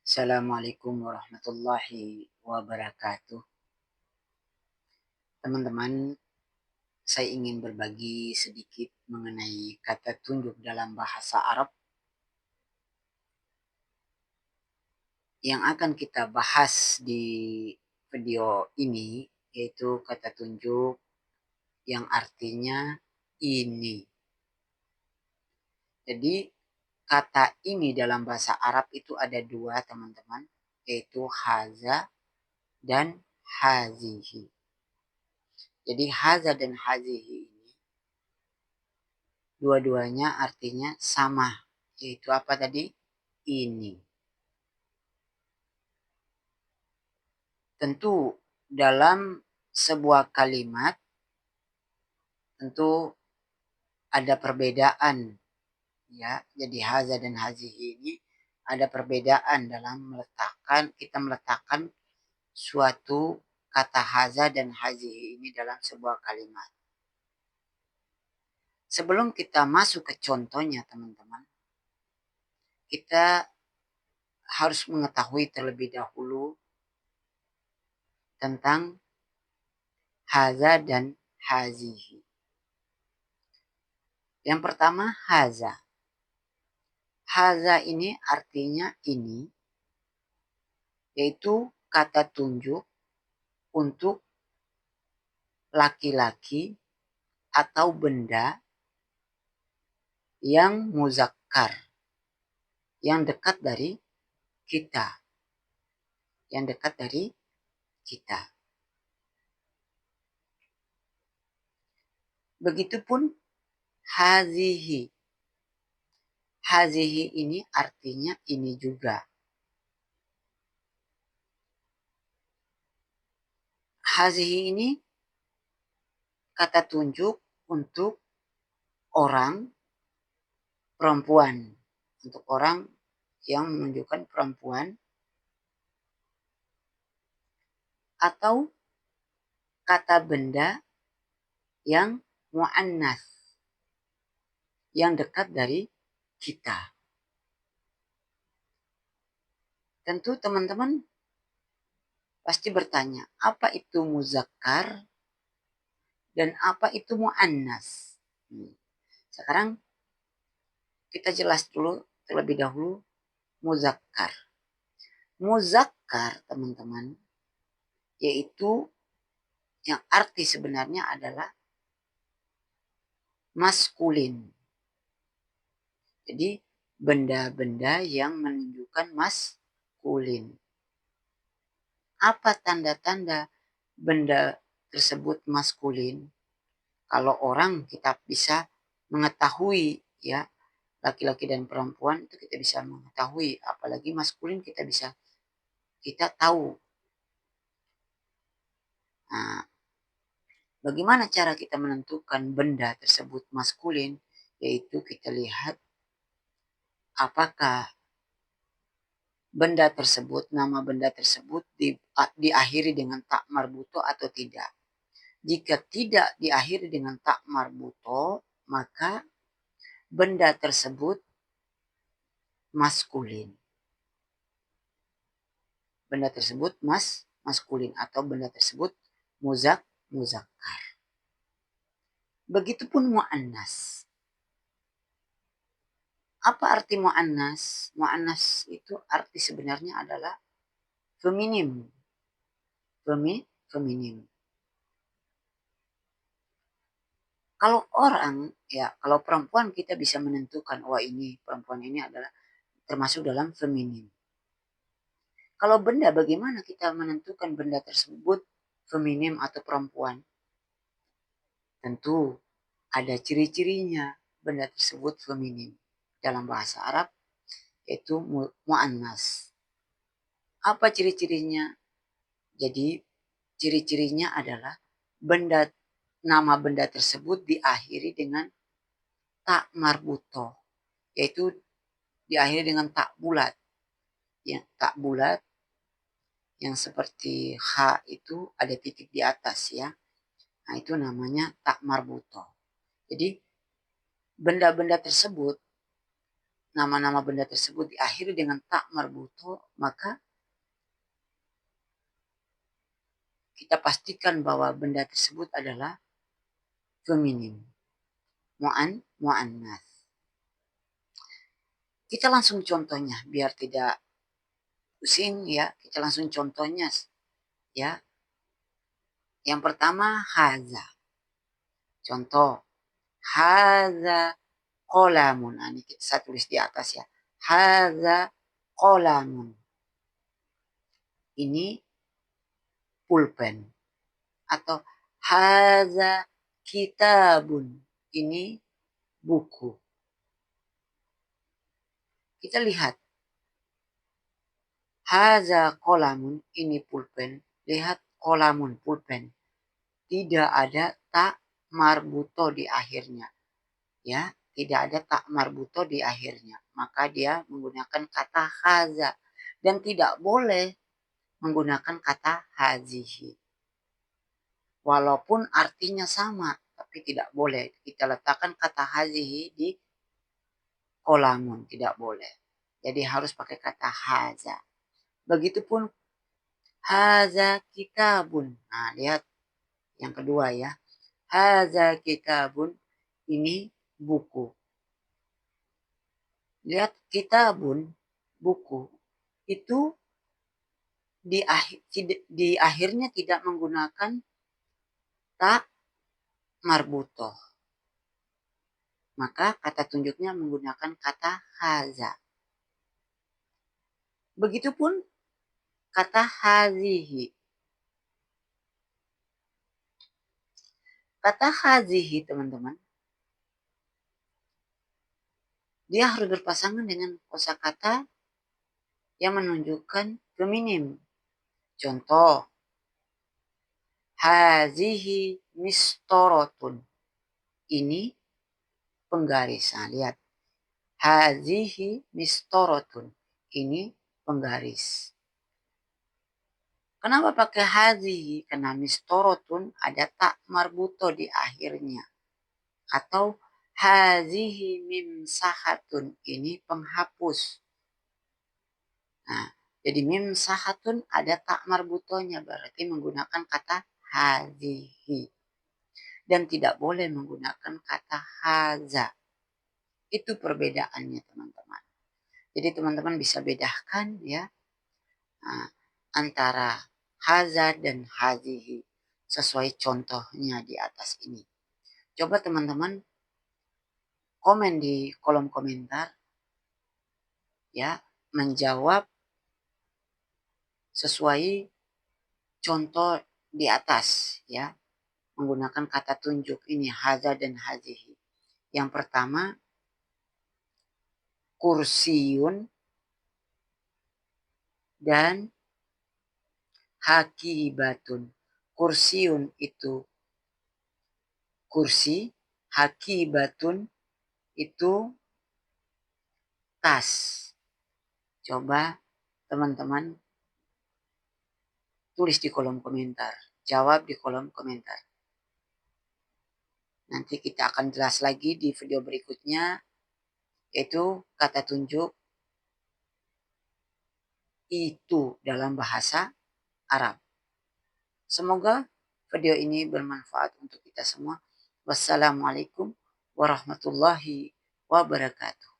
Assalamualaikum warahmatullahi wabarakatuh. Teman-teman, saya ingin berbagi sedikit mengenai kata tunjuk dalam bahasa Arab yang akan kita bahas di video ini, yaitu kata tunjuk yang artinya ini. Jadi kata ini dalam bahasa Arab itu ada dua, teman-teman, yaitu haza dan hazihi. Jadi haza dan hazihi ini dua-duanya artinya sama, yaitu apa tadi? Ini. Tentu dalam sebuah kalimat tentu ada perbedaan, ya. Jadi haza dan hazihi ini ada perbedaan dalam kita meletakkan suatu kata haza dan hazihi ini dalam sebuah kalimat. Sebelum kita masuk ke contohnya, teman-teman, kita harus mengetahui terlebih dahulu tentang haza dan hazihi. Yang pertama, haza. Haza ini artinya ini, yaitu kata tunjuk untuk laki-laki atau benda yang muzakkar, yang dekat dari kita. Yang dekat dari kita. Begitupun hazihi. Hazihi ini artinya ini juga. Hazihi ini kata tunjuk untuk orang perempuan. Untuk orang yang menunjukkan perempuan. Atau kata benda yang mu'annas. Yang dekat dari kita. Tentu teman-teman pasti bertanya, apa itu muzakkar dan apa itu mu'annas? Sekarang kita jelas dulu terlebih dahulu muzakkar. Muzakkar, teman-teman, yaitu yang arti sebenarnya adalah maskulin. Jadi benda-benda yang menunjukkan maskulin. Apa tanda-tanda benda tersebut maskulin? Kalau orang kita bisa mengetahui, ya, laki-laki dan perempuan itu kita bisa mengetahui, apalagi maskulin kita tahu. Nah, bagaimana cara kita menentukan benda tersebut maskulin? Yaitu kita lihat apakah benda tersebut, nama benda tersebut diakhiri dengan tak marbuto atau tidak. Jika tidak diakhiri dengan tak marbuto, maka benda tersebut maskulin. Benda tersebut maskulin atau benda tersebut muzakkar. Begitupun mu'annas. Apa arti mu'annas? Mu'annas itu arti sebenarnya adalah feminim. Feminim. Kalau orang, ya, kalau perempuan kita bisa menentukan, wah ini perempuan ini adalah termasuk dalam feminim. Kalau benda, bagaimana kita menentukan benda tersebut feminim atau perempuan? Tentu ada ciri-cirinya benda tersebut feminim. Dalam bahasa Arab yaitu mu'annas. Apa ciri-cirinya? Jadi ciri-cirinya adalah nama benda tersebut diakhiri dengan tak marbuto, yaitu diakhiri dengan tak bulat. Ya, tak bulat yang seperti H itu ada titik di atas, ya. Nah, itu namanya tak marbuto. Jadi benda-benda tersebut nama-nama benda tersebut diakhiri dengan ta marbuto, maka kita pastikan bahwa benda tersebut adalah feminim, mu'annas. Kita langsung contohnya biar tidak pusing ya, kita langsung contohnya ya. Yang pertama haza. Contoh haza qolamun. Nah, ini saya tulis di atas ya. Haza qolamun. Ini pulpen. Atau haza kitabun. Ini buku. Kita lihat. Haza qolamun. Ini pulpen. Lihat qolamun, pulpen. Tidak ada tak marbuto di akhirnya. Ya, tidak ada tak marbuto di akhirnya. Maka dia menggunakan kata haza. Dan tidak boleh menggunakan kata hazihi. Walaupun artinya sama, tapi tidak boleh. Kita letakkan kata hazihi di kolamun, tidak boleh. Jadi harus pakai kata haza. Begitupun haza kitabun. Nah, lihat yang kedua ya. Haza kitabun, ini buku. Lihat kitabun, buku. Itu di akhirnya tidak menggunakan tak marbutoh. Maka kata tunjuknya menggunakan kata haza. Begitupun kata hazihi. Kata hazihi, teman-teman, dia harus berpasangan dengan kosakata yang menunjukkan feminim. Contoh, hazihi mistorotun. Ini penggaris. Nah, lihat. Hazihi mistorotun. Ini penggaris. Kenapa pakai hazihi? Karena mistorotun ada tak marbuto di akhirnya. Atau hazihi mimsahatun. Ini penghapus. Nah, jadi mimsahatun ada tak marbutonya. Berarti menggunakan kata hazihi. Dan tidak boleh menggunakan kata haza. Itu perbedaannya, teman-teman. Jadi teman-teman bisa bedakan ya antara haza dan hazihi sesuai contohnya di atas ini. Coba teman-teman komen di kolom komentar ya, menjawab sesuai contoh di atas ya, menggunakan kata tunjuk ini haza dan hazihi. Yang pertama kursiun dan hakibatun. Kursiun itu kursi, hakibatun itu tas. Coba teman-teman tulis di kolom komentar, jawab di kolom komentar. Nanti kita akan jelas lagi di video berikutnya, yaitu kata tunjuk itu dalam bahasa Arab. Semoga video ini bermanfaat untuk kita semua. Wassalamualaikum warahmatullahi wabarakatuh.